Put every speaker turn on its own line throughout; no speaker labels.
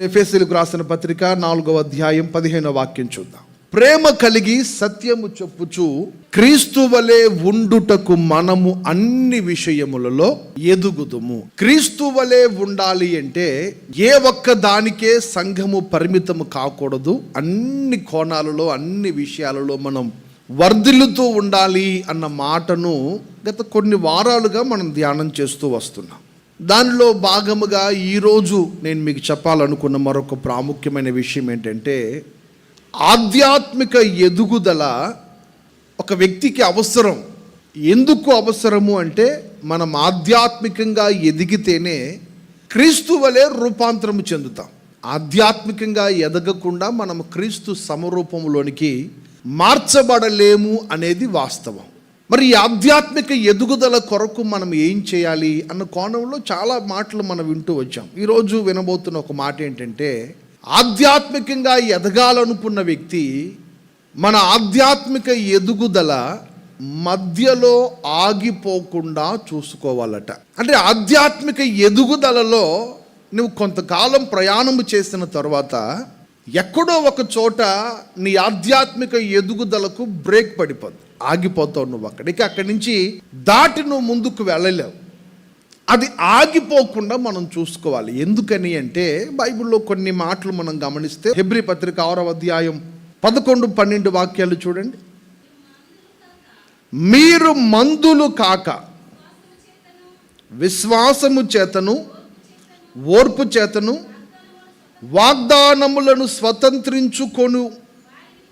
ఎఫెసీయులకు రాసిన పత్రిక 4వ అధ్యాయం 15వ వాక్యం చూద్దాం. ప్రేమ కలిగి సత్యము చెప్పుచు క్రీస్తు వలె ఉండుటకు మనము అన్ని విషయములలో ఎదుగుదుము. క్రీస్తు వలె ఉండాలి అంటే ఏ ఒక్క దానికే సంఘము పరిమితము కాకూడదు. అన్ని కోణాలలో అన్ని విషయాలలో మనం వర్ధిల్లుతూ ఉండాలి అన్న మాటను గత కొన్ని వారాలుగా మనం ధ్యానం చేస్తూ వస్తున్నాం. దానిలో భాగముగా ఈరోజు నేను మీకు చెప్పాలనుకున్న మరొక ప్రాముఖ్యమైన విషయం ఏంటంటే, ఆధ్యాత్మిక ఎదుగుదల ఒక వ్యక్తికి అవసరం. ఎందుకు అవసరము అంటే, మనం ఆధ్యాత్మికంగా ఎదిగితేనే క్రీస్తు వలె రూపాంతరము చెందుతాం. ఆధ్యాత్మికంగా ఎదగకుండా మనం క్రీస్తు సమరూపంలోనికి మార్చబడలేము అనేది వాస్తవం. మరి ఈ ఆధ్యాత్మిక ఎదుగుదల కొరకు మనం ఏం చేయాలి అన్న కోణంలో చాలా మాటలు మనం వింటూ వచ్చాం. ఈరోజు వినబోతున్న ఒక మాట ఏంటంటే, ఆధ్యాత్మికంగా ఎదగాలనుకున్న వ్యక్తి మన ఆధ్యాత్మిక ఎదుగుదల మధ్యలో ఆగిపోకుండా చూసుకోవాలట. అంటే ఆధ్యాత్మిక ఎదుగుదలలో నువ్వు కొంతకాలం ప్రయాణము చేసిన తర్వాత ఎక్కడో ఒక చోట నీ ఆధ్యాత్మిక ఎదుగుదలకు బ్రేక్ పడిపోద్ది, ఆగిపోతావు నువ్వు అక్కడి నుంచి దాటి నువ్వు ముందుకు వెళ్ళలేవు. అది ఆగిపోకుండా మనం చూసుకోవాలి. ఎందుకని అంటే, బైబిల్లో కొన్ని మాటలు మనం గమనిస్తే హెబ్రీ పత్రిక 6వ అధ్యాయం 11-12 వాక్యాలు చూడండి. మీరు మందులు కాక విశ్వాసము చేతను ఓర్పు చేతను వాగ్దానములను స్వతంత్రించుకొను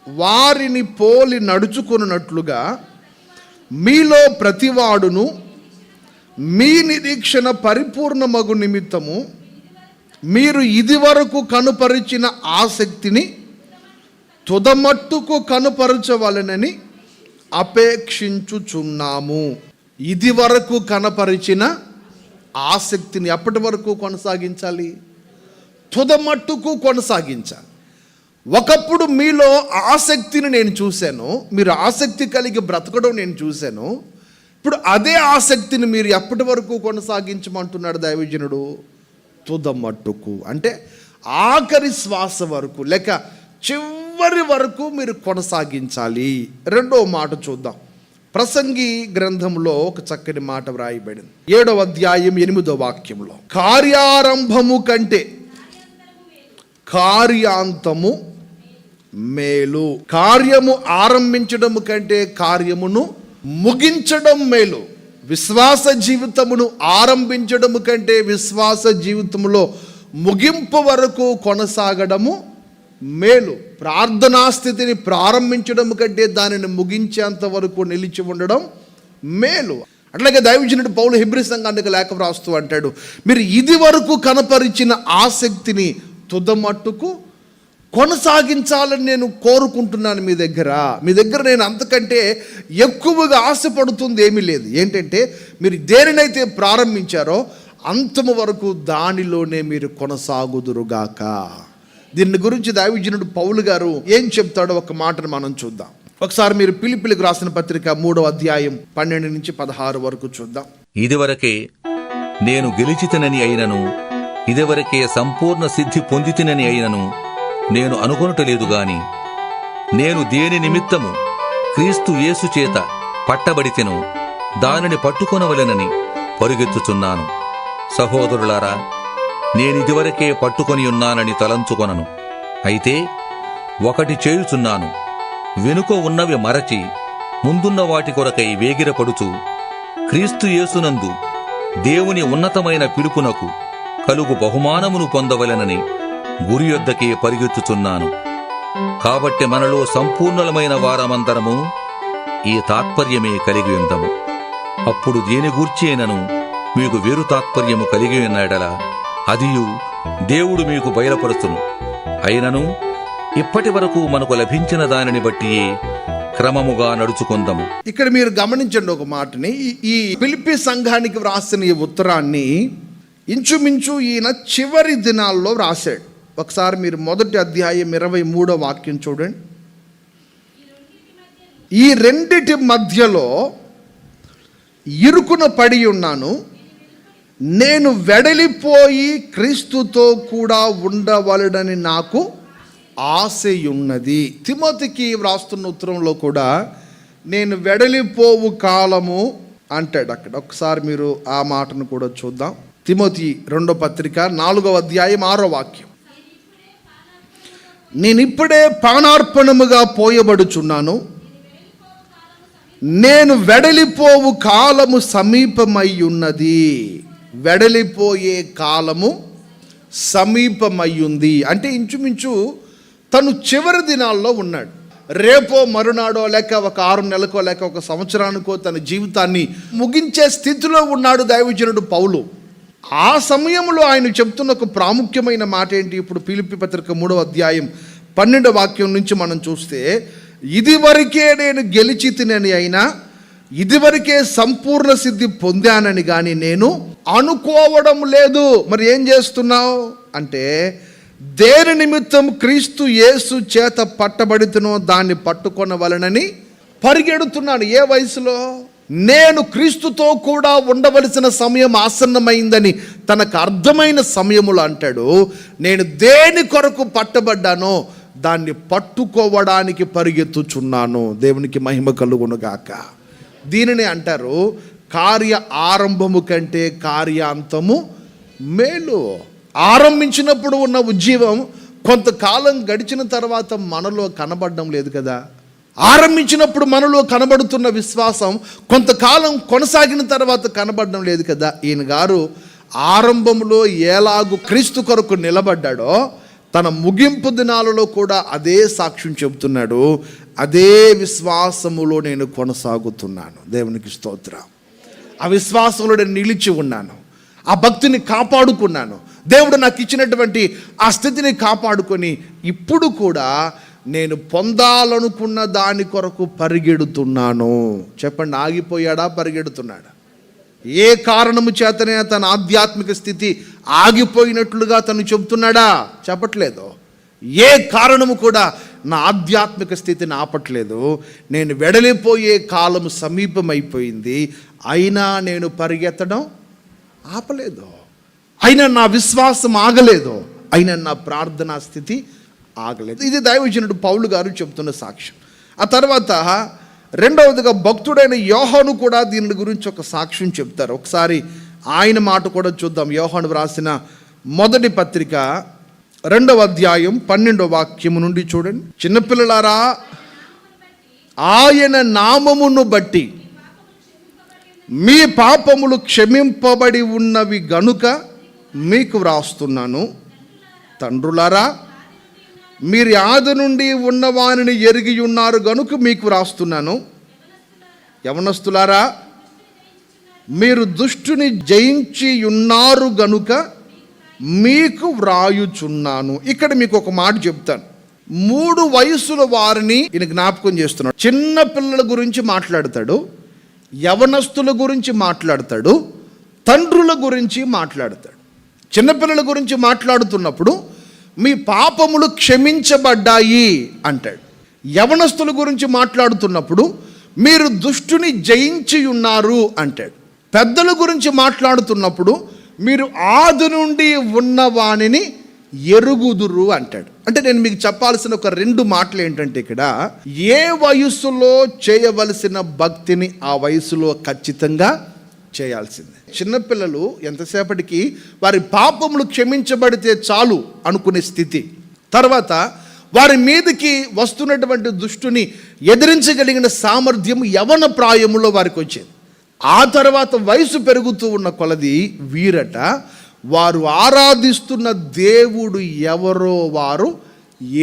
వారిని పోలి నడుచుకొనున్నట్లుగా మీలో ప్రతివాడును మీ నిరీక్షణ పరిపూర్ణమగు నిమిత్తము మీరు ఇదివరకు కనుపరిచిన ఆసక్తిని తుదమట్టుకు కనుపరచవలనని అపేక్షించుచున్నాము. ఇదివరకు కనపరిచిన ఆసక్తిని ఎప్పటి వరకు కొనసాగించాలి? తుదమట్టుకు కొనసాగించాలి. ఒకప్పుడు మీలో ఆసక్తిని నేను చూశాను, మీరు ఆసక్తి కలిగి బ్రతకడం నేను చూశాను. ఇప్పుడు అదే ఆసక్తిని మీరు ఎప్పటి వరకు కొనసాగించమంటున్నాడు దైవజనుడు? తుదమట్టుకు అంటే ఆఖరి శ్వాస వరకు, లేక చివరి వరకు మీరు కొనసాగించాలి. రెండో మాట చూద్దాం. ప్రసంగి గ్రంథంలో ఒక చక్కని మాట వ్రాయబడింది. 7వ అధ్యాయం 8వ వాక్యంలో, కార్యారంభము కంటే కార్యాంతము మేలు. కార్యము ఆరంభించడం కంటే కార్యమును ముగించడం మేలు. విశ్వాస జీవితమును ఆరంభించడం కంటే విశ్వాస జీవితములో ముగింపు వరకు కొనసాగడము మేలు. ప్రార్థనా స్థితిని ప్రారంభించడం కంటే దానిని ముగించేంత వరకు నిలిచి ఉండడం మేలు. అట్లాగే దైవజనుడు పౌలు హెబ్రీ సంఘానికి లేఖ వ్రాస్తూ అంటాడు, మీరు ఇది వరకు కనపరిచిన ఆసక్తిని తుదమట్టుకు కొనసాగించాలని నేను కోరుకుంటున్నాను. మీ దగ్గర నేను అంతకంటే ఎక్కువగా ఆశపడుతుంది ఏమీ లేదు. ఏంటంటే, మీరు దేనినైతే ప్రారంభించారో అంతము వరకు దానిలోనే మీరు కొనసాగుదురుగాక. దీని గురించి దైవజనుడు పౌలు గారు ఏం చెప్తాడో ఒక మాటను మనం చూద్దాం. ఒకసారి మీరు ఫిలిప్పీయులకు రాసిన పత్రిక 3వ అధ్యాయం 12-16 వరకు చూద్దాం.
ఇదివరకే నేను గెలిచితనని అయినను, ఇదివరకే సంపూర్ణ సిద్ధి పొందితినని అయినను నేను అనుకొనుటలేదు గాని, నేను దేని నిమిత్తము క్రీస్తు యేసు చేత పట్టబడితెనో దానిని పట్టుకొనవలెనని పరుగెత్తుచున్నాను. సహోదరులారా, నేనిదివరకే పట్టుకొని ఉన్నానని తలంచుకొనను. అయితే ఒకటి చేయుచున్నాను, వెనుక ఉన్నవి మరచి ముందున్న వాటి కొరకై వేగిరపడుచు క్రీస్తు యేసునందు దేవుని ఉన్నతమైన పిలుపునకు కలుగు బహుమానమును పొందవలెనని గురి యొద్దకే పరిగెత్తుచున్నాను. కాబట్టి మనలో సంపూర్ణులమైన వారమందరము ఈ తాత్పర్యమే కలిగి ఉందము. అప్పుడు దేని గూర్చేనను మీకు వేరు తాత్పర్యము కలిగి ఉన్నాడలా అదియు దేవుడు మీకు బయలుపరుచును. అయినను ఇప్పటి వరకు మనకు లభించిన దానిని బట్టియే క్రమముగా నడుచుకుందాము.
ఇక్కడ మీరు గమనించండి ఒక మాటని. ఈ ఫిలిప్పీ సంఘానికి వ్రాసిన ఈ ఉత్తరాన్ని ఇంచుమించు ఈయన చివరి దినాల్లో వ్రాసాడు. ఒకసారి మీరు 1వ అధ్యాయం 23వ వాక్యం చూడండి. ఈ రెండిటి మధ్యలో ఇరుకున పడి ఉన్నాను, నేను వెడలిపోయి క్రీస్తుతో కూడా ఉండవలెనని నాకు ఆశయున్నది. తిమోతికి వ్రాస్తున్న ఉత్తరంలో కూడా నేను వెడలిపోవు కాలము అంటాడు. అక్కడ ఒకసారి మీరు ఆ మాటను కూడా చూద్దాం. తిమోతి 2వ పత్రిక 4వ అధ్యాయం 6వ వాక్యం. నేనిప్పుడే పానార్పణముగా పోయబడుచున్నాను, నేను వెడలిపోవు కాలము సమీపమై ఉన్నది. వెడలిపోయే కాలము సమీపమయ్యుంది అంటే ఇంచుమించు తను చివరి దినాల్లో ఉన్నాడు. రేపో మరునాడో లేక ఒక 6 నెలలకో లేక ఒక సంవత్సరానికో తన జీవితాన్ని ముగించే స్థితిలో ఉన్నాడు దైవజనుడు పౌలు. ఆ సమయంలో ఆయన చెప్తున్న ఒక ప్రాముఖ్యమైన మాట ఏంటి? ఇప్పుడు ఫిలిప్పీ పత్రిక 3వ అధ్యాయం 12వ వాక్యం నుంచి మనం చూస్తే, ఇదివరకే నేను గెలిచి తినని అయినా ఇదివరకే సంపూర్ణ సిద్ధి పొందానని కానీ నేను అనుకోవడం లేదు. మరి ఏం చేస్తున్నావు అంటే, దేని నిమిత్తం క్రీస్తు యేసు చేత పట్టబడితునో దాన్ని పట్టుకొనవలెనని పరిగెడుతున్నాను. ఏ వయసులో? నేను క్రీస్తుతో కూడా ఉండవలసిన సమయం ఆసన్నమైందని తనకు అర్థమైన సమయములో అంటాడు, నేను దేని కొరకు పట్టబడ్డానో దాన్ని పట్టుకోవడానికి పరిగెత్తుచున్నాను. దేవునికి మహిమ కలుగునుగాక. దీనిని అంటారు కార్య ఆరంభము కంటే కార్యాంతము మేలు. ఆరంభించినప్పుడు ఉన్న ఉజ్జీవం కొంతకాలం గడిచిన తర్వాత మనలో కనబడడం లేదు కదా. ఆరంభించినప్పుడు మనలో కనబడుతున్న విశ్వాసం కొంతకాలం కొనసాగిన తర్వాత కనబడడం లేదు కదా. ఈయన గారు ఆరంభంలో ఎలాగూ క్రీస్తు కొరకు నిలబడ్డాడో తన ముగింపు దినాలలో కూడా అదే సాక్ష్యం చెబుతున్నాడు. అదే విశ్వాసములో నేను కొనసాగుతున్నాను. దేవునికి స్తోత్రం. ఆ విశ్వాసంలో నేను నిలిచి ఉన్నాను, ఆ భక్తిని కాపాడుకున్నాను. దేవుడు నాకు ఇచ్చినటువంటి ఆ స్థితిని కాపాడుకొని ఇప్పుడు కూడా నేను పొందాలనుకున్న దాని కొరకు పరిగెడుతున్నాను. చెప్పండి, ఆగిపోయాడా? పరిగెడుతున్నాడా? ఏ కారణము చేతనే తన ఆధ్యాత్మిక స్థితి ఆగిపోయినట్లుగా తను చెబుతున్నాడా? చెప్పట్లేదు. ఏ కారణము కూడా నా ఆధ్యాత్మిక స్థితిని ఆపట్లేదు. నేను వెడలిపోయే కాలం సమీపమైపోయింది, అయినా నేను పరిగెత్తడం ఆపలేదు, అయినా నా విశ్వాసం ఆగలేదు, అయినా నా ప్రార్థనా స్థితి ఆగలేదు. ఇది దైవజనుడు పౌలు గారు చెప్తున్న సాక్ష్యం. ఆ తర్వాత రెండవదిగా భక్తుడైన యోహాను కూడా దీని గురించి ఒక సాక్ష్యం చెప్తారు. ఒకసారి ఆయన మాట కూడా చూద్దాం. యోహాను వ్రాసిన మొదటి పత్రిక 2వ అధ్యాయం 12వ వాక్యము నుండి చూడండి. చిన్నపిల్లలారా, ఆయన నామమును బట్టి మీ పాపములు క్షమింపబడి ఉన్నవి గనుక మీకు వ్రాస్తున్నాను. తండ్రులారా, మీరు ఆది నుండి ఉన్నవానిని ఎరిగి ఉన్నారు గనుక మీకు వ్రాస్తున్నాను. యవనస్తులారా, మీరు దుష్టుని జయించి ఉన్నారు గనుక మీకు వ్రాయుచున్నాను. ఇక్కడ మీకు ఒక మాట చెప్తాను. 3 వయసుల వారిని ఈయన జ్ఞాపకం చేస్తున్నాడు. చిన్న పిల్లల గురించి మాట్లాడతాడు, యవనస్తుల గురించి మాట్లాడతాడు, తండ్రుల గురించి మాట్లాడతాడు. చిన్నపిల్లల గురించి మాట్లాడుతున్నప్పుడు మీ పాపములు క్షమించబడ్డాయి అంటాడు. యవనస్తుల గురించి మాట్లాడుతున్నప్పుడు మీరు దుష్టుని జయించి ఉన్నారు అంటాడు. పెద్దల గురించి మాట్లాడుతున్నప్పుడు మీరు ఆది నుండి ఉన్నవానిని ఎరుగుదురు అంటాడు. అంటే నేను మీకు చెప్పాల్సిన ఒక 2 మాటలు ఏంటంటే, ఇక్కడ ఏ వయసులో చేయవలసిన భక్తిని ఆ వయసులో ఖచ్చితంగా చేయాల్సిందే. చిన్నపిల్లలు ఎంతసేపటికి వారి పాపములు క్షమించబడితే చాలు అనుకునే స్థితి, తర్వాత వారి మీదకి వస్తున్నటువంటి దుష్టుని ఎదిరించగలిగిన సామర్థ్యం యవన ప్రాయములో వారికి వచ్చేది. ఆ తర్వాత వయసు పెరుగుతూ ఉన్న కొలది వీరట వారు ఆరాధిస్తున్న దేవుడు ఎవరో వారు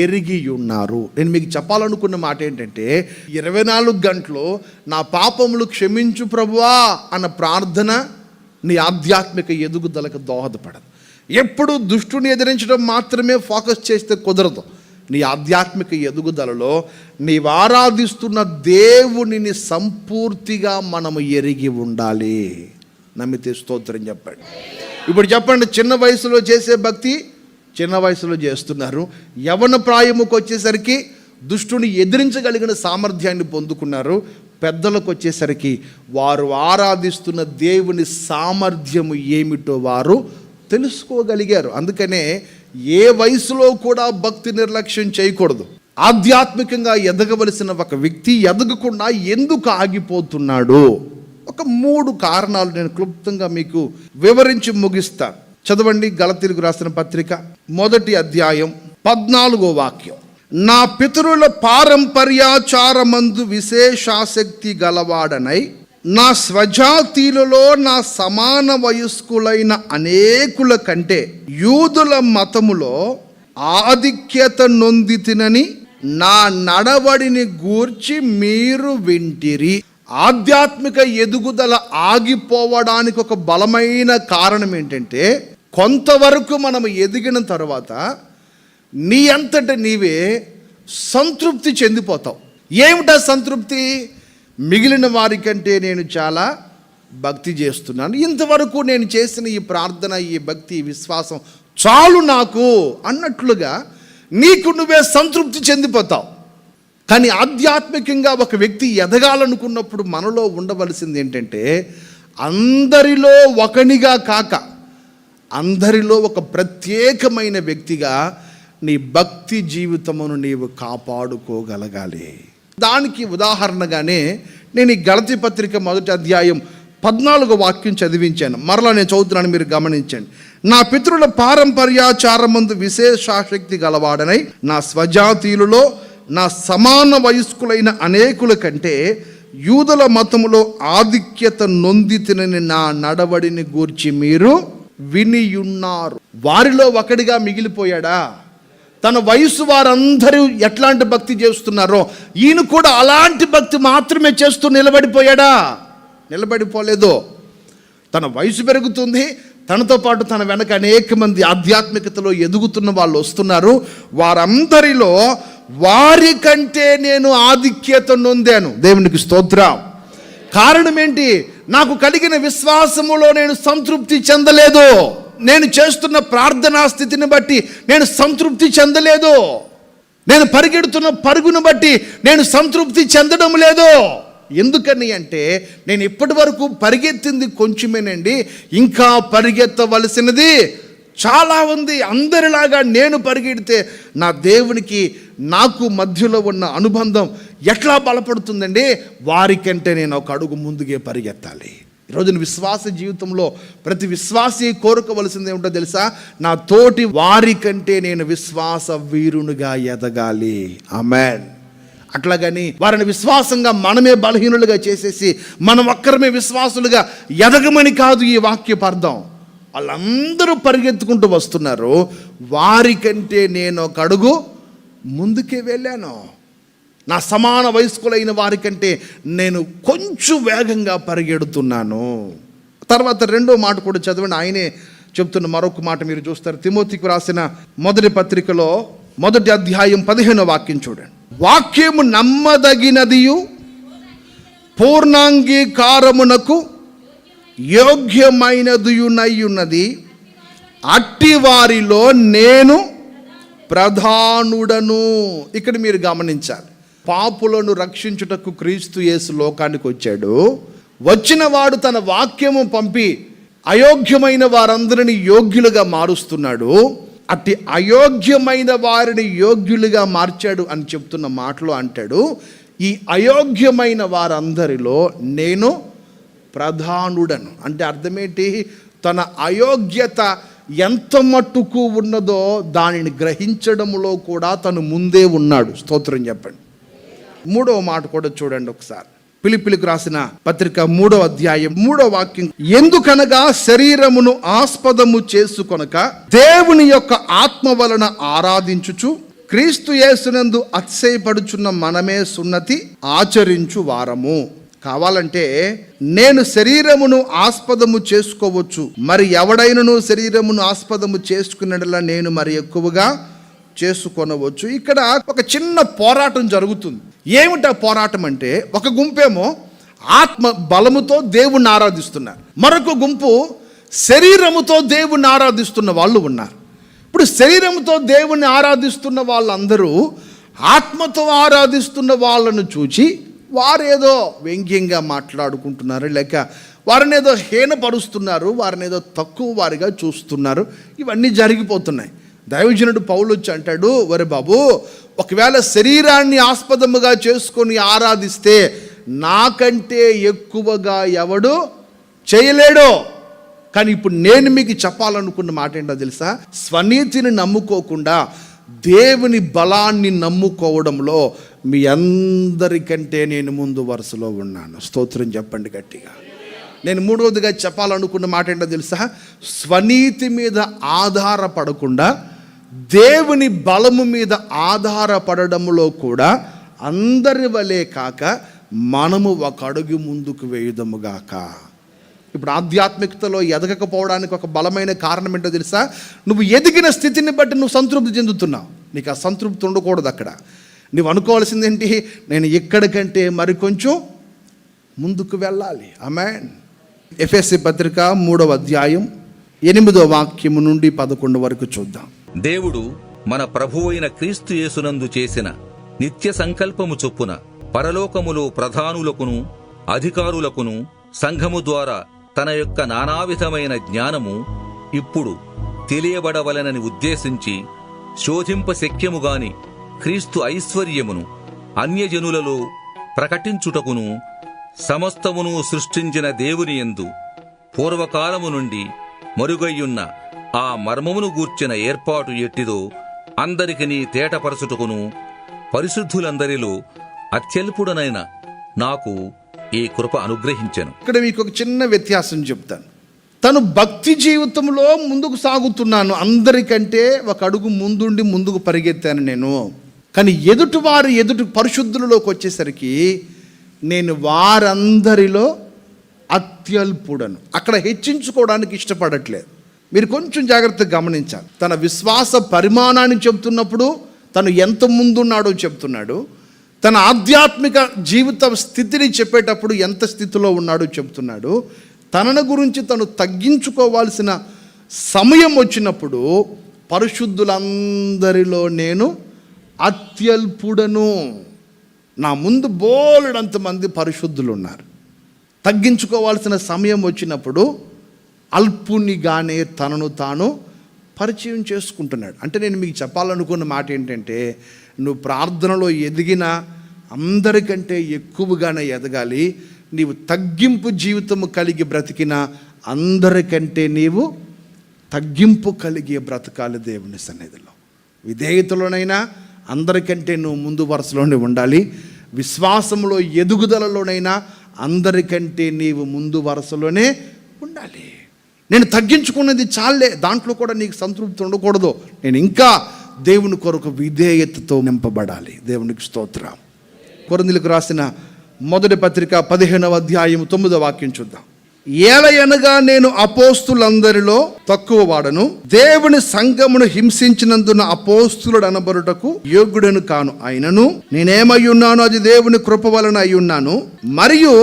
ఎరిగి ఉన్నారు. నేను మీకు చెప్పాలనుకున్న మాట ఏంటంటే, 24 గంటలు నా పాపములు క్షమించు ప్రభువా అన్న ప్రార్థన నీ ఆధ్యాత్మిక ఎదుగుదలకు దోహదపడదు. ఎప్పుడు దుష్టుని ఎదిరించడం మాత్రమే ఫోకస్ చేస్తే కుదరదు. నీ ఆధ్యాత్మిక ఎదుగుదలలో నీవు ఆరాధిస్తున్న దేవునిని సంపూర్తిగా మనము ఎరిగి ఉండాలి. నమ్మితే స్తోత్రం చెప్పండి. ఇప్పుడు చెప్పండి, చిన్న వయసులో చేసే భక్తి చిన్న వయసులో చేస్తున్నారు, యవన ప్రాయముకు వచ్చేసరికి దుష్టుని ఎదిరించగలిగిన సామర్థ్యాన్ని పొందుకున్నారు. పెద్దలకు వచ్చేసరికి వారు ఆరాధిస్తున్న దేవుని సామర్థ్యము ఏమిటో వారు తెలుసుకోగలిగారు. అందుకనే ఏ వయసులో కూడా భక్తి నిర్లక్ష్యం చేయకూడదు. ఆధ్యాత్మికంగా ఎదగవలసిన ఒక వ్యక్తి ఎదగకుండా ఎందుకు ఆగిపోతున్నాడు? ఒక 3 కారణాలు నేను క్లుప్తంగా మీకు వివరించి ముగిస్తాను. చదవండి, గలతీయులకు రాసిన పత్రిక 1వ అధ్యాయం 14వ వాక్యం. నా పితరుల పారంపర్యాచారమందు విశేషాసక్తి గలవాడనై నా స్వజాతీయులలో నా సమాన వయస్కులైన అనేకుల కంటే యూదుల మతములో ఆధిక్యత నొందితినని నా నడవడిని గూర్చి మీరు వింటిరి. ఆధ్యాత్మిక ఎదుగుదల ఆగిపోవడానికి ఒక బలమైన కారణం ఏంటంటే, కొంతవరకు మనం ఎదిగిన తర్వాత నీ అంతట నీవే సంతృప్తి చెందిపోతావు. ఏమిటా సంతృప్తి? మిగిలిన వారికంటే నేను చాలా భక్తి చేస్తున్నాను, ఇంతవరకు నేను చేసిన ఈ ప్రార్థన, ఈ భక్తి, ఈ విశ్వాసం చాలు నాకు అన్నట్లుగా నీకు నువ్వే సంతృప్తి చెందిపోతావు. కానీ ఆధ్యాత్మికంగా ఒక వ్యక్తి ఎదగాలనుకున్నప్పుడు మనలో ఉండవలసింది ఏంటంటే, అందరిలో ఒకనిగా కాక అందరిలో ఒక ప్రత్యేకమైన వ్యక్తిగా నీ భక్తి జీవితమును నీవు కాపాడుకోగలగాలి. దానికి ఉదాహరణగానే నేను ఈ గలతీ పత్రిక 1వ అధ్యాయం 14వ వాక్యం చదివించాను. మరలా నేను చదువుతున్నాను, మీరు గమనించండి. నా పితరుల పారంపర్యాచారమందు విశేషాసక్తి గలవాడనై నా స్వజాతీయులలో నా సమాన వయస్కులైన అనేకుల కంటే యూదుల మతములో ఆధిక్యత నొందితినని నా నడవడిని గూర్చి మీరు వినియున్నారు. వారిలో ఒకడిగా మిగిలిపోయాడా? తన వయసు వారందరూ ఎట్లాంటి భక్తి చేస్తున్నారో ఈయన కూడా అలాంటి భక్తి మాత్రమే చేస్తూ నిలబడిపోయాడా? నిలబడిపోలేదు. తన వయసు పెరుగుతుంది, తనతో పాటు తన వెనక అనేక మంది ఆధ్యాత్మికతలో ఎదుగుతున్న వాళ్ళు వస్తున్నారు. వారందరిలో వారికంటే నేను ఆధిక్యత నొందాను. దేవునికి స్తోత్రం. కారణం ఏంటి? నాకు కలిగిన విశ్వాసములో నేను సంతృప్తి చెందలేదు. నేను చేస్తున్న ప్రార్థనా స్థితిని బట్టి నేను సంతృప్తి చెందలేదు. నేను పరిగెడుతున్న పరుగును బట్టి నేను సంతృప్తి చెందడం లేదు. ఎందుకని అంటే, నేను ఇప్పటి వరకు పరిగెత్తింది కొంచెమేనండి, ఇంకా పరిగెత్తవలసినది చాలా ఉంది. అందరిలాగా నేను పరిగెడితే నా దేవునికి నాకు మధ్యలో ఉన్న అనుబంధం ఎట్లా బలపడుతుందండి? వారికంటే నేను ఒక అడుగు ముందుగే పరిగెత్తాలి. ఈరోజు విశ్వాస జీవితంలో ప్రతి విశ్వాసి కోరుకోవలసింది ఏమిటో తెలుసా? నా తోటి వారికంటే నేను విశ్వాస వీరునిగా ఎదగాలి. ఆమేన్. అట్లాగని వారిని విశ్వాసంగా మనమే బలహీనులుగా చేసేసి మనం ఒక్కరమే విశ్వాసులుగా ఎదగమని కాదు ఈ వాక్యపు అర్థం. వాళ్ళందరూ పరిగెత్తుకుంటూ వస్తున్నారు, వారికంటే నేను ఒక అడుగు ముందుకే వెళ్ళాను. నా సమాన వయస్కులైన వారికంటే నేను కొంచెం వేగంగా పరిగెడుతున్నాను. తర్వాత 2వ మాట కూడా చదవండి. ఆయనే చెప్తున్న మరొక మాట మీరు చూస్తారు. తిమోతికి రాసిన 1వ పత్రికలో 1వ అధ్యాయం 15వ వాక్యం చూడండి. వాక్యము నమ్మదగినదియు పూర్ణాంగీకారమునకు యోగ్యమైనదియునయ్యున్నది, అట్టి వారిలో నేను ప్రధానుడను. ఇక్కడ మీరు గమనించాలి, పాపులను రక్షించుటకు క్రీస్తు యేసు లోకానికి వచ్చాడు. వచ్చిన వాడు తన వాక్యము పంపి అయోగ్యమైన వారందరిని యోగ్యులుగా మారుస్తున్నాడు. అట్టి అయోగ్యమైన వారిని యోగ్యులుగా మార్చాడు అని చెప్తున్న మాటలో అంటాడు, ఈ అయోగ్యమైన వారందరిలో నేను ప్రధానుడను. అంటే అర్థమేంటి? తన అయోగ్యత ఎంత మట్టుకు ఉన్నదో దానిని గ్రహించడంలో కూడా తను ముందే ఉన్నాడు. స్తోత్రం చెప్పండి. 3వ మాట కూడా చూడండి ఒకసారి. ఫిలిప్పీయులకు రాసిన పత్రిక 3వ అధ్యాయం 3వ వాక్యం. ఎందుకనగా శరీరమును ఆస్పదము చేసుకొనక దేవుని యొక్క ఆత్మ వలన ఆరాధించుచు క్రీస్తు యేసునందు అతిశయపడుచున్న మనమే సున్నతి ఆచరించు వారము. కావాలంటే నేను శరీరమును ఆస్పదము చేసుకోవచ్చు, మరి ఎవడైనను శరీరమును ఆస్పదము చేసుకున్నట్లా నేను మరి ఎక్కువగా చేసుకొనవచ్చు. ఇక్కడ ఒక చిన్న పోరాటం జరుగుతుంది. ఏమిటా పోరాటం అంటే, ఒక గుంపేమో ఆత్మ బలముతో దేవుణ్ణి ఆరాధిస్తున్నారు, మరొక గుంపు శరీరముతో దేవుణ్ణి ఆరాధిస్తున్న వాళ్ళు ఉన్నారు. ఇప్పుడు శరీరముతో దేవుణ్ణి ఆరాధిస్తున్న వాళ్ళందరూ ఆత్మతో ఆరాధిస్తున్న వాళ్ళను చూచి వారేదో వ్యంగ్యంగా మాట్లాడుకుంటున్నారు, లేక వారిని ఏదో హీనపరుస్తున్నారు, వారిని ఏదో తక్కువ వారిగా చూస్తున్నారు. ఇవన్నీ జరిగిపోతున్నాయి. దైవజనుడు పౌలు వచ్చి అంటాడు, ఒరే బాబు, ఒకవేళ శరీరాన్ని ఆస్పదముగా చేసుకొని ఆరాధిస్తే నాకంటే ఎక్కువగా ఎవడు చేయలేడు. కానీ ఇప్పుడు నేను మీకు చెప్పాలనుకున్న మాట ఏంటో తెలుసా? స్వనీతిని నమ్ముకోకుండా దేవుని బలాన్ని నమ్ముకోవడంలో మీ అందరికంటే నేను ముందు వరుసలో ఉన్నాను. స్తోత్రం చెప్పండి గట్టిగా. నేను మూడవదిగా చెప్పాలనుకున్న మాట ఏంటో తెలుసా? స్వనీతి మీద ఆధారపడకుండా దేవుని బలము మీద ఆధారపడడంలో కూడా అందరి వలె కాక మనము ఒక అడుగు ముందుకు వేయుదముగాక. ఇప్పుడు ఆధ్యాత్మికతలో ఎదగకపోవడానికి ఒక బలమైన కారణం ఏంటో తెలుసా? నువ్వు ఎదిగిన స్థితిని బట్టి నువ్వు సంతృప్తి చెందుతున్నావు. నీకు ఆ సంతృప్తి ఉండకూడదు. అక్కడ నువ్వు అనుకోవాల్సింది ఏంటి? నేను ఎక్కడికంటే మరి కొంచెం ముందుకు వెళ్ళాలి. ఆమేన్. ఎఫెసీ పత్రిక 3వ అధ్యాయం 8వ వాక్యము నుండి 11 వరకు చూద్దాం.
దేవుడు మన ప్రభువైన క్రీస్తు యేసునందు చేసిన నిత్య సంకల్పము చొప్పున పరలోకములో ప్రధానులకును అధికారులకును సంఘము ద్వారా తన యొక్క నానావిధమైన జ్ఞానము ఇప్పుడు తెలియబడవలనని ఉద్దేశించి శోధింపశక్యముగాని క్రీస్తు ఐశ్వర్యమును అన్యజనులలో ప్రకటించుటకును సమస్తమును సృష్టించిన దేవుని యందు పూర్వకాలము నుండి మరుగయ్యున్న ఆ మర్మమును గూర్చిన ఏర్పాటు ఎట్టిదో అందరికిని తేటపరచుటకును పరిశుద్ధులందరిలో అత్యల్పుడనైన నాకు ఈ కృప అనుగ్రహించెను.
ఇక్కడ మీకు ఒక చిన్న వ్యత్యాసం చెప్తాను. తను భక్తి జీవితంలో ముందుకు సాగుతున్నాను, అందరికంటే ఒక అడుగు ముందుండి ముందుకు పరిగెత్తాను నేను. కానీ ఎదుటి పరిశుద్ధులలోకి వచ్చేసరికి నేను వారందరిలో అత్యల్పుడను. అక్కడ హెచ్చించుకోవడానికి ఇష్టపడట్లేదు. మీరు కొంచెం జాగ్రత్తగా గమనించాలి. తన విశ్వాస పరిమాణాన్ని చెప్తున్నప్పుడు తను ఎంత ముందున్నాడో చెప్తున్నాడు. తన ఆధ్యాత్మిక జీవిత స్థితిని చెప్పేటప్పుడు ఎంత స్థితిలో ఉన్నాడో చెప్తున్నాడు. తనను గురించి తను తగ్గించుకోవాల్సిన సమయం వచ్చినప్పుడు పరిశుద్ధులందరిలో నేను అత్యల్పుడను. నా ముందు బోలెడంతమంది పరిశుద్ధులు ఉన్నారు. తగ్గించుకోవాల్సిన సమయం వచ్చినప్పుడు అల్పునిగానే తనను తాను పరిచయం చేసుకుంటున్నాడు. అంటే నేను మీకు చెప్పాలనుకున్న మాట ఏంటంటే, నువ్వు ప్రార్థనలో ఎదిగినా అందరికంటే ఎక్కువగానే ఎదగాలి. నీవు తగ్గింపు జీవితము కలిగి బ్రతికినా అందరికంటే నీవు తగ్గింపు కలిగి బ్రతకాలి దేవుని సన్నిధిలో. విధేయతలోనైనా అందరికంటే నువ్వు ముందు వరుసలోనే ఉండాలి. విశ్వాసంలో ఎదుగుదలలోనైనా అందరికంటే నీవు ముందు వరుసలోనే ఉండాలి. నేను తగ్గించుకున్నది చాలే, దాంట్లో కూడా నీకు సంతృప్తి ఉండకూడదు. నేను ఇంకా దేవుని కొరకు విధేయతతో నింపబడాలి. దేవునికి స్తోత్రం. కొరింథీయులకు రాసిన మొదటి పత్రిక 15వ అధ్యాయం 9వ వాక్యం చూద్దాం. ఏలయనగా నేను అపోస్తులందరిలో తక్కువ వాడను, దేవుని సంఘమును హింసించినందున అపోస్తులుడు అనబడుటకు యోగ్యుడను కాను. అయినను నేనేమై ఉన్నాను అది దేవుని కృప వలన అయి ఉన్నాను. మరియు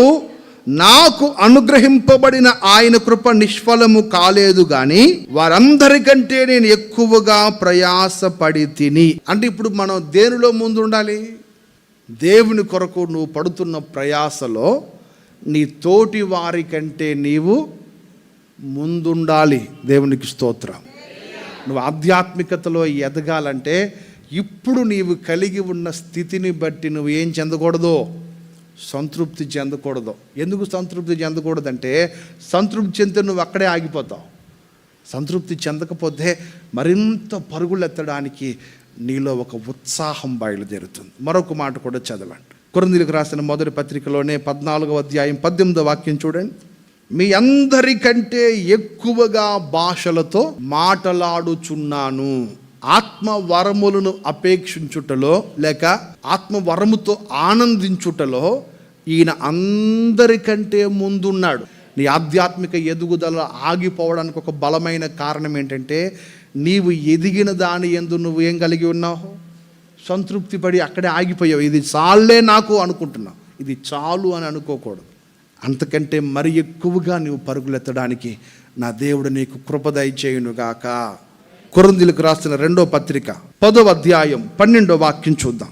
నాకు అనుగ్రహింపబడిన ఆయన కృప నిష్ఫలము కాలేదు గాని వారందరికంటే నేను ఎక్కువగా ప్రయాసపడి తిని. అంటే ఇప్పుడు మనం దేనిలో ముందు ఉండాలి? దేవుని కొరకు నువ్వు పడుతున్న ప్రయాసలో నీ తోటి వారి కంటే నీవు ముందుండాలి. దేవునికి స్తోత్రం. నువ్వు ఆధ్యాత్మికతలో ఎదగాలంటే ఇప్పుడు నీవు కలిగి ఉన్న స్థితిని బట్టి నువ్వు ఏం చెందకూడదు? సంతృప్తి చెందకూడదు. ఎందుకు సంతృప్తి చెందకూడదంటే, సంతృప్తి చెందితే నువ్వు అక్కడే ఆగిపోతావు. సంతృప్తి చెందకపోతే మరింత పరుగులెత్తడానికి నీలో ఒక ఉత్సాహం బయలుదేరుతుంది. మరొక మాట కూడా చదవండి. కొరింథీయులకు రాసిన మొదటి పత్రికలోనే 14వ అధ్యాయం 18వ వాక్యం చూడండి. మీ అందరికంటే ఎక్కువగా భాషలతో మాటలాడుచున్నాను. ఆత్మ వరములను అపేక్షించుటలో లేక ఆత్మ వరముతో ఆనందించుటలో ఈయన అందరికంటే ముందున్నాడు. నీ ఆధ్యాత్మిక ఎదుగుదల ఆగిపోవడానికి ఒక బలమైన కారణం ఏంటంటే, నీవు ఎదిగిన దాని యందు నువ్వు ఏం కలిగి ఉన్నావు? సంతృప్తి పడి అక్కడే ఆగిపోయావు. ఇది చాలే నాకు అనుకుంటున్నావు. ఇది చాలు అని అనుకోకూడదు. అంతకంటే మరి ఎక్కువగా నువ్వు పరుగులెత్తడానికి నా దేవుడు నీకు కృప దయచేయునుగాక. కొరింథీయులకు రాసిన 2వ పత్రిక 10వ అధ్యాయం 12వ వాక్యం చూద్దాం.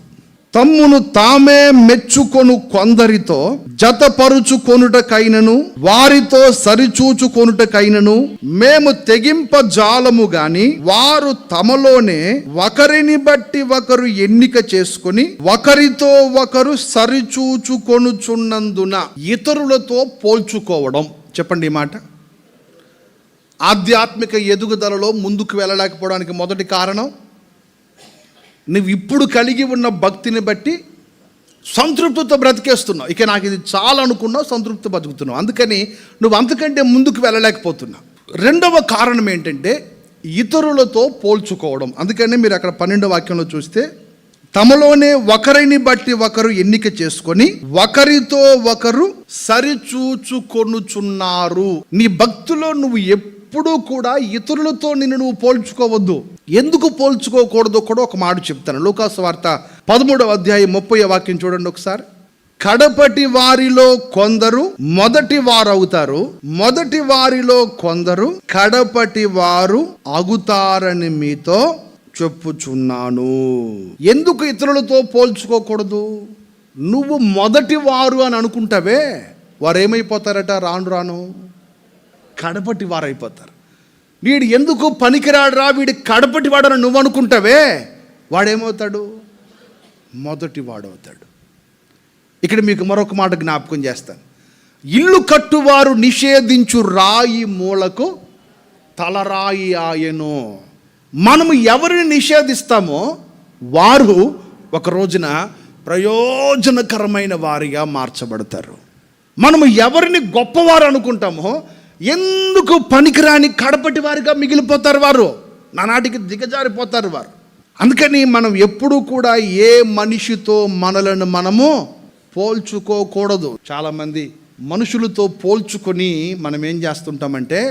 తమ్మును తామే మెచ్చుకొను కొందరితో జతపరుచుకొనుటకైనను వారితో సరిచూచుకొనుటకైనను మేము తెగింపజాలము గాని వారు తమలోనే ఒకరిని బట్టి ఒకరు ఎన్నిక చేసుకొని ఒకరితో ఒకరు సరిచూచుకొనుచున్నందున. ఇతరులతో పోల్చుకోవడం. చెప్పండి ఈ మాట. ఆధ్యాత్మిక ఎదుగుదలలో ముందుకు వెళ్ళలేకపోవడానికి మొదటి కారణం, నువ్వు ఇప్పుడు కలిగి ఉన్న భక్తిని బట్టి సంతృప్తితో బ్రతికేస్తున్నావు. ఇక నాకు ఇది చాలా అనుకున్నావు, సంతృప్తి బతుకుతున్నావు, అందుకని నువ్వు అంతకంటే ముందుకు వెళ్ళలేకపోతున్నావు. రెండవ కారణం ఏంటంటే ఇతరులతో పోల్చుకోవడం. అందుకని మీరు అక్కడ 12వ వాక్యంలో చూస్తే, తమలోనే ఒకరిని బట్టి ఒకరు ఎన్నిక చేసుకొని ఒకరితో ఒకరు సరిచూచుకొనుచున్నారు. నీ భక్తిలో నువ్వు ఎప్పుడూ కూడా ఇతరులతో నిన్ను నువ్వు పోల్చుకోవద్దు. ఎందుకు పోల్చుకోకూడదో కూడా ఒక మాట చెప్తాను. లూకాసు వార్త 13వ అధ్యాయం 30వ వాక్యం చూడండి ఒకసారి. కడపటి వారిలో కొందరు మొదటి వారు అవుతారు, మొదటి వారిలో కొందరు కడపటి వారు అగుతారని మీతో చెప్పుచున్నాను. ఎందుకు ఇతరులతో పోల్చుకోకూడదు? నువ్వు మొదటి వారు అని అనుకుంటావే, వారు ఏమైపోతారట? రాను రాను కడపటి వారు అయిపోతారు. వీడు ఎందుకు పనికిరాడురా, వీడి కడపటి వాడని నువ్వు అనుకుంటావే, వాడేమవుతాడు? మొదటి వాడవుతాడు. ఇక్కడ మీకు మరొక మాట జ్ఞాపకం చేస్తాను. ఇల్లు కట్టువారు నిషేధించు రాయి మూలకు తలరాయి ఆయను. మనము ఎవరిని నిషేధిస్తామో వారు ఒక రోజున ప్రయోజనకరమైన వారిగా మార్చబడతారు. మనము ఎవరిని గొప్పవారు అనుకుంటామో ఎందుకు పనికిరాని కడపటి వారిగా మిగిలిపోతారు వారు, నానాటికి దిగజారిపోతారు వారు. అందుకని మనం ఎప్పుడూ కూడా ఏ మనిషితో మనలను మనము పోల్చుకోకూడదు. చాలామంది మనుషులతో పోల్చుకొని మనం ఏం చేస్తుంటామంటే,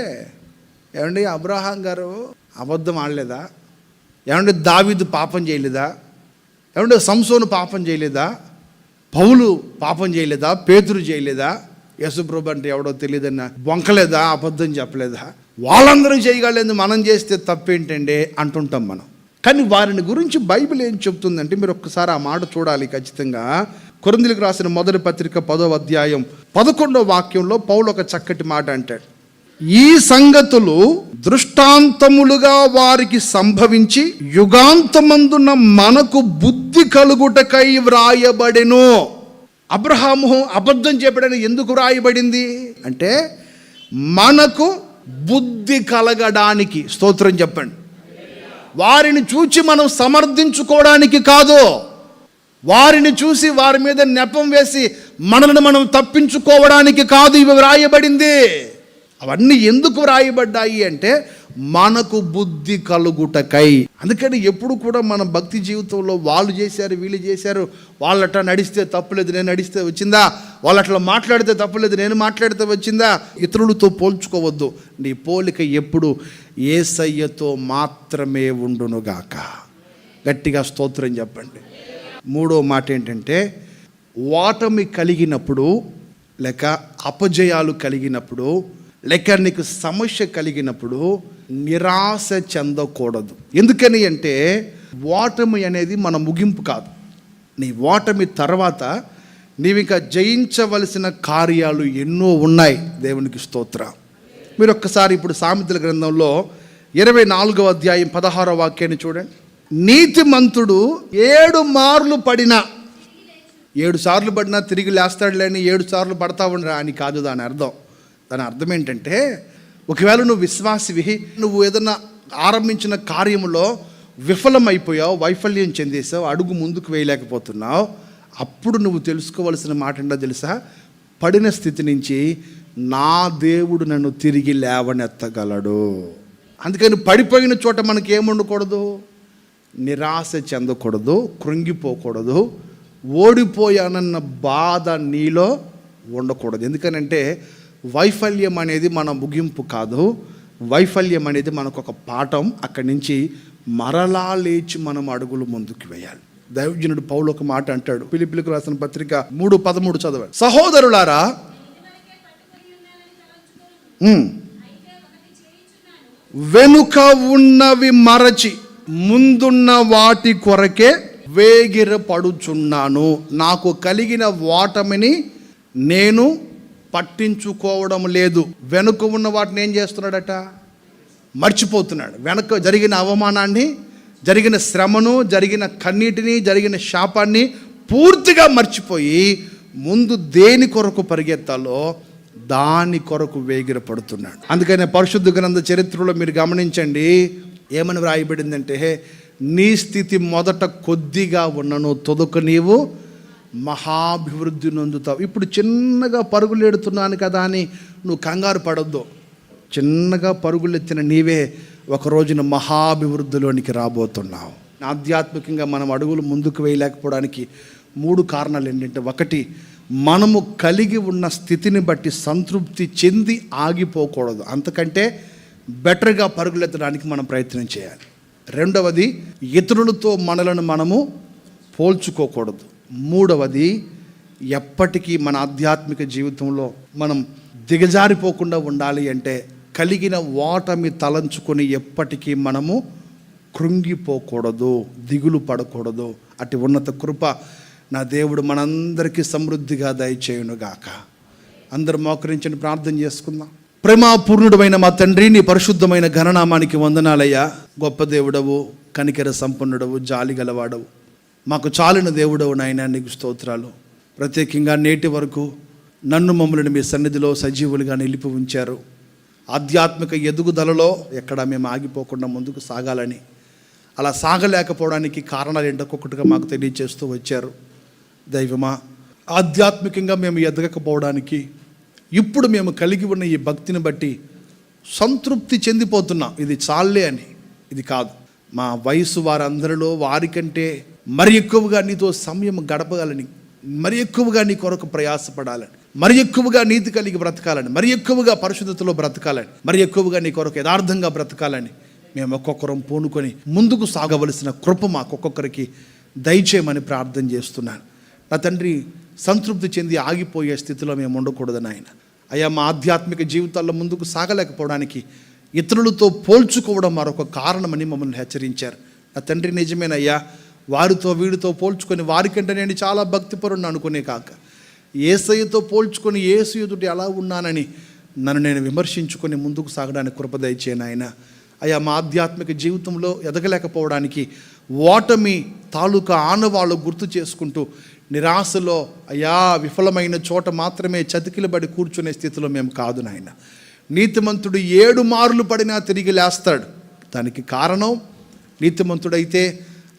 ఏమండి అబ్రహాం గారు అబద్ధం ఆడలేదా? ఏమంటే దావీదు పాపం చేయలేదా? ఏమంటే సంసోను పాపం చేయలేదా? పౌలు పాపం చేయలేదా? పేతురు చేయలేదా? యేసుప్రభు అంటే ఎవడో తెలియదన్న బొంకలేదా? అబద్ధం చెప్పలేదా? వాళ్ళందరూ చేయగలేదు, మనం చేస్తే తప్పేంటండి అంటుంటాం మనం. కానీ వారిని గురించి బైబిల్ ఏం చెప్తుందంటే, మీరు ఒక్కసారి ఆ మాట చూడాలి ఖచ్చితంగా. కొరింథీయులకు రాసిన మొదటి పత్రిక 10వ అధ్యాయం 11వ వాక్యంలో పౌలు ఒక చక్కటి మాట అంటాడు. ఈ సంగతులు దృష్టాంతములుగా వారికి సంభవించి యుగాంతమందున మనకు బుద్ధి కలుగుటకై వ్రాయబడెను. అబ్రహాము అబద్ధం చెప్పాడని ఎందుకు వ్రాయబడింది అంటే, మనకు బుద్ధి కలగడానికి. స్తోత్రం చెప్పండి. వారిని చూచి మనం సమర్థించుకోవడానికి కాదు, వారిని చూసి వారి మీద నెపం వేసి మనల్ని మనం తప్పించుకోవడానికి కాదు ఇవి వ్రాయబడింది. అవన్నీ ఎందుకు వ్రాయబడ్డాయి అంటే మనకు బుద్ధి కలుగుటకై. అందుకని ఎప్పుడు కూడా మన భక్తి జీవితంలో వాళ్ళు చేశారు, వీళ్ళు చేశారు, వాళ్ళట్లా నడిస్తే తప్పులేదు, నేను నడిస్తే వచ్చిందా, వాళ్ళు అట్లా మాట్లాడితే తప్పులేదు, నేను మాట్లాడితే వచ్చిందా. ఇతరులతో పోల్చుకోవద్దు. నీ పోలిక ఎప్పుడు యేసయ్యతో మాత్రమే ఉండునుగాక. గట్టిగా స్తోత్రం చెప్పండి. మూడో మాట ఏంటంటే, ఓటమి కలిగినప్పుడు లేక అపజయాలు కలిగినప్పుడు లేక నీకు సమస్య కలిగినప్పుడు నిరాశ చెందకూడదు. ఎందుకని అంటే ఓటమి అనేది మన ముగింపు కాదు. నీ ఓటమి తర్వాత నీవింకా జయించవలసిన కార్యాలు ఎన్నో ఉన్నాయి. దేవునికి స్తోత్రం. మీరు ఒక్కసారి ఇప్పుడు సామెతల గ్రంథంలో 24వ అధ్యాయం 16వ వాక్యాన్ని చూడండి. నీతిమంతుడు 7 మార్లు పడినా, 7 సార్లు పడినా తిరిగి లేస్తాడులేని 7 సార్లు పడతా ఉండరా అని కాదు దాని అర్థం. దాని అర్థం ఏంటంటే, ఒకవేళ నువ్వు విశ్వాసివి, నువ్వు ఏదన్నా ఆరంభించిన కార్యములో విఫలమైపోయావు, వైఫల్యం చెందేసావు, అడుగు ముందుకు వేయలేకపోతున్నావు, అప్పుడు నువ్వు తెలుసుకోవలసిన మాట ఏంటో తెలుసా? పడిన స్థితి నుంచి నా దేవుడు నన్ను తిరిగి లేవనెత్తగలడు. అందుకని పడిపోయిన చోట మనకి ఏముండకూడదు? నిరాశ చెందకూడదు, కృంగిపోకూడదు, ఓడిపోయానన్న బాధ నీలో ఉండకూడదు. ఎందుకనంటే వైఫల్యం అనేది మన ముగింపు కాదు, వైఫల్యం అనేది మనకు ఒక పాఠం. అక్కడి నుంచి మరలా లేచి మనం అడుగులు ముందుకు వేయాలి. దైవజనుడు పౌలు ఒక మాట అంటాడు, ఫిలిప్పీయులకు రాసిన పత్రిక 3:13 చదవండి. సహోదరులారా, వెనుక ఉన్నవి మరచి ముందున్న వాటి కొరకే వేగిరపడుచున్నాను. నాకు కలిగిన ఓటమిని నేను పట్టించుకోవడం లేదు. వెనుక ఉన్న వాటిని ఏం చేస్తున్నాడట? మర్చిపోతున్నాడు. వెనక జరిగిన అవమానాన్ని, జరిగిన శ్రమను, జరిగిన కన్నీటిని, జరిగిన శాపాన్ని పూర్తిగా మర్చిపోయి ముందు దేని కొరకు పరిగెత్తాలో దాని కొరకు వేగిరపడుతున్నాడు. అందుకనే పరిశుద్ధ గ్రంథ చరిత్రలో మీరు గమనించండి, ఏమని వ్రాయబడిందంటే, నీ స్థితి మొదట కొద్దిగా ఉన్నను, తొదక నీవు మహాభివృద్ధి నొందుతావు. ఇప్పుడు చిన్నగా పరుగులెడుతున్నాను కదా అని నువ్వు కంగారు పడొద్దు. చిన్నగా పరుగులెత్తిన నీవే ఒక రోజున మహాభివృద్ధిలోనికి రాబోతున్నావు. ఆధ్యాత్మికంగా మనం అడుగులు ముందుకు వేయలేకపోవడానికి 3 కారణాలు ఏంటంటే, ఒకటి, మనము కలిగి ఉన్న స్థితిని బట్టి సంతృప్తి చెంది ఆగిపోకూడదు. అంతకంటే బెటర్గా పరుగులెత్తడానికి మనం ప్రయత్నం చేయాలి. రెండవది, ఇతరులతో మనలను మనము పోల్చుకోకూడదు. మూడవది, ఎప్పటికీ మన ఆధ్యాత్మిక జీవితంలో మనం దిగజారిపోకుండా ఉండాలి అంటే కలిగిన ఓటమి తలంచుకొని ఎప్పటికీ మనము కృంగిపోకూడదు, దిగులు పడకూడదు. అటు ఉన్నత కృప నా దేవుడు మనందరికీ సమృద్ధిగా దయచేయునుగాక. అందరూ మోకరించని ప్రార్థన చేసుకుందాం. ప్రేమాపూర్ణుడమైన మా తండ్రి, నీ పరిశుద్ధమైన ఘననామానికి వందనాలయ్యా. గొప్ప దేవుడవు, కనికెర సంపన్నుడవు, జాలి గలవాడవు, మాకు చాలిన దేవుడవు నాయనా, నీకు స్తోత్రాలు. ప్రత్యేకంగా నేటి వరకు నన్ను మమ్మల్ని మీ సన్నిధిలో సజీవులుగా నిలిపి ఉంచారు. ఆధ్యాత్మిక ఎదుగుదలలో ఎక్కడ మేము ఆగిపోకుండా ముందుకు సాగాలని, అలా సాగలేకపోవడానికి కారణాలు ఏంటో ఒక్కొక్కటిగా మాకు తెలియజేస్తూ వచ్చారు. దైవమా, ఆధ్యాత్మికంగా మేము ఎదగకపోవడానికి ఇప్పుడు మేము కలిగి ఉన్న ఈ భక్తిని బట్టి సంతృప్తి చెందిపోతున్నాం. ఇది చాలే అని, ఇది కాదు. మా వయసు వారందరిలో వారికంటే మరి ఎక్కువగా నీతో సమయం గడపగలని, మరి ఎక్కువగా నీ కొరకు ప్రయాసపడాలని, మరి ఎక్కువగా నీతి కలిగి బ్రతకాలని, మరి ఎక్కువగా పరిశుద్ధతలో బ్రతకాలని, మరి ఎక్కువగా నీ కొరకు యథార్థంగా బ్రతకాలని మేము ఒక్కొక్కరం పూనుకొని ముందుకు సాగవలసిన కృప మాకొక్కొక్కరికి దయచేయమని ప్రార్థన చేస్తున్నాను. నా తండ్రి, సంతృప్తి చెంది ఆగిపోయే స్థితిలో మేము ఉండకూడదని ఆయన. అయ్యా, మా ఆధ్యాత్మిక జీవితాల్లో ముందుకు సాగలేకపోవడానికి ఇతరులతో పోల్చుకోవడం మరొక కారణమని మమ్మల్ని హెచ్చరించారు. నా తండ్రి, నిజమేనయ్యా, వారితో వీడితో పోల్చుకొని వారికంటే నేను చాలా భక్తిపరుణ్ణి అనుకునే కాక, యేసయ్యతో పోల్చుకొని యేసు ఎదుట ఎలా ఉన్నానని నన్ను నేను విమర్శించుకొని ముందుకు సాగడానికి కృప దయచేయను ఆయన. అయ్యా, మా ఆధ్యాత్మిక జీవితంలో ఎదగలేకపోవడానికి ఓటమి తాలూకా ఆనవాళ్ళు గుర్తు చేసుకుంటూ నిరాశలో అయ్యా విఫలమైన చోట మాత్రమే చతికిలబడి కూర్చునే స్థితిలో మేము కాదు నాయన. నీతిమంతుడు 7 మార్లు పడినా తిరిగి లేస్తాడు. దానికి కారణం, నీతిమంతుడైతే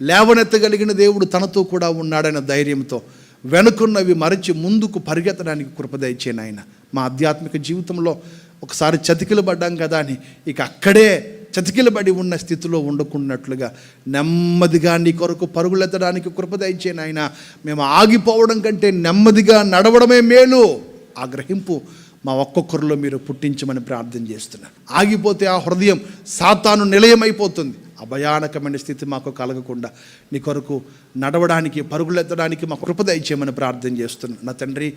లేవనెత్తగలిగిన దేవుడు తనతో కూడా ఉన్నాడన్న ధైర్యంతో వెనుకున్నవి మరచి ముందుకు పరిగెత్తడానికి కృప దయచేయను ఆయన. మా ఆధ్యాత్మిక జీవితంలో ఒకసారి చతికిలబడ్డాం కదా అని ఇక అక్కడే చతికిలబడి ఉన్న స్థితిలో ఉండకున్నట్లుగా నెమ్మదిగా నీ కొరకు పరుగులెత్తడానికి కృప దయచేయను ఆయన. మేము ఆగిపోవడం కంటే నెమ్మదిగా నడవడమే మేలు. ఆ గ్రహింపు మా ఒక్కొక్కరిలో మీరు పుట్టించమని ప్రార్థన చేస్తున్నాను. ఆగిపోతే ఆ హృదయం సాతాను నిలయమైపోతుంది. ఆ భయానకమైన స్థితి మాకు కలగకుండా నీ కొరకు నడవడానికి, పరుగులెత్తడానికి మా కృప దయచేయమని ప్రార్థన చేస్తున్నాను. నా తండ్రి,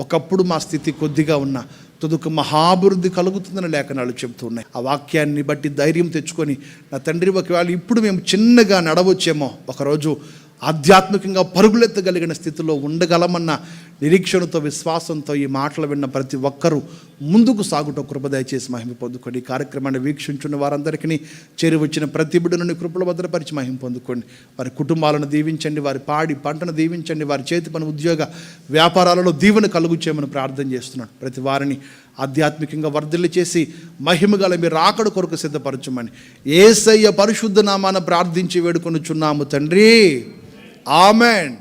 ఒకప్పుడు మా స్థితి కొద్దిగా ఉన్న తుదుకు మహాభివృద్ధి కలుగుతుందని లేఖనాలు చెబుతున్నాయి. ఆ వాక్యాన్ని బట్టి ధైర్యం తెచ్చుకొని నా తండ్రి, ఒకవేళ ఇప్పుడు మేము చిన్నగా నడవచ్చేమో, ఒకరోజు ఆధ్యాత్మికంగా పరుగులెత్తగలిగిన స్థితిలో ఉండగలమన్న నిరీక్షణతో, విశ్వాసంతో ఈ మాటలు విన్న ప్రతి ఒక్కరూ ముందుకు సాగుటో కృప దయచేసి మహిమ పొందుకోండి. ఈ కార్యక్రమాన్ని వీక్షించున్న వారందరికీ చేరి వచ్చిన ప్రతి బిడ్డను కృపలు భద్రపరిచి మహిమ పొందుకోండి. వారి కుటుంబాలను దీవించండి, వారి పాడి పంటను దీవించండి, వారి చేతి పని, ఉద్యోగ వ్యాపారాలలో దీవెన కలుగు చేయమని ప్రార్థన చేస్తున్నాను. ప్రతి వారిని ఆధ్యాత్మికంగా వర్ధిల్లి చేసి మహిమగల మీరు రాకడ కొరకు సిద్ధపరచమని యేసయ్య పరిశుద్ధ నామాన ప్రార్థించి వేడుకొనుచున్నాము తండ్రి. ఆమెన్.